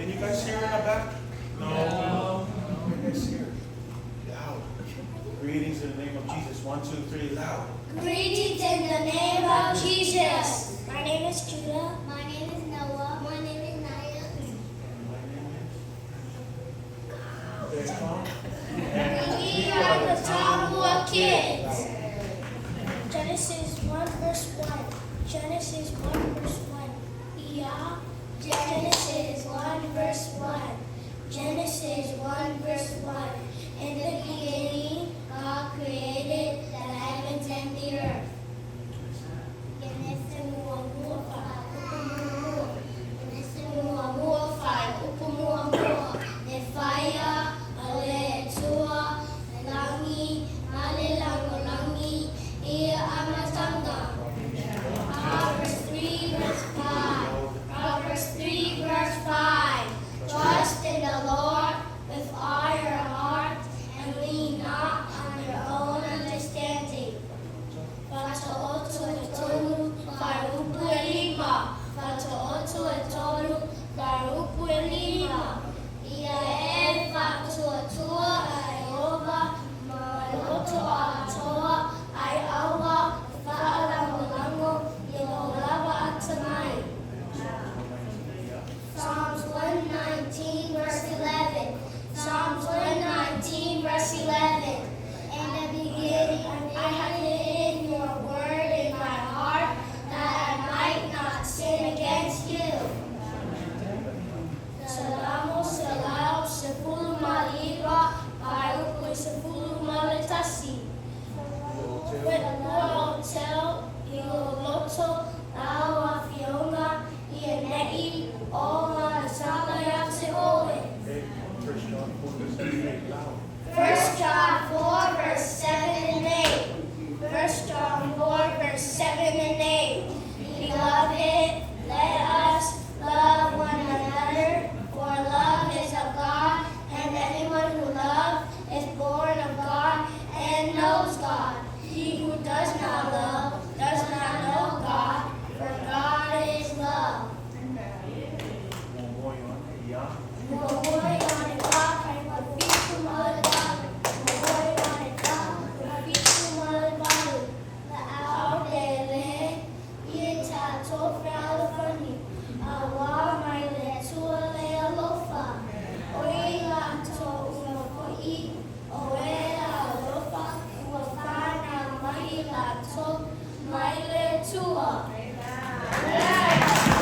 Can you guys hear in the back? No. Can you guys hear? Loud. Greetings in the name of Jesus. 1, 2, 3, loud. Greetings in the name of Jesus. My name is Judah. My name is Noah. My name is Naya. And my name is Beckham. We are the Taumua kids. Genesis 1 verse 1. Genesis 1 verse 1. Yeah. Genesis 1 verse 1. Genesis 1 verse 1. In the beginning, God created the heavens and the earth. Proverbs 3 verse 5. Proverbs 3 verse 5. Trust in the Lord with all your heart and lean not on your own understanding. Fatootu etolu farupu elima. Fatootu etolu farupu elima. Ia e fatuatua Jehovah maloto atoa ai awa fa'alamulango Yeholava atamai. Psalms 119 verse 11. Psalms 119 verse 11. In the beginning, I have hidden your word in my heart that I might not sin against you. Salamu salam sepuluh maliba baruku sepuluh malitasi. Hotel Lotu Lawa Fiona Ianei Oma Sala Yatseole. First John 4 verse 8, loud. 1 John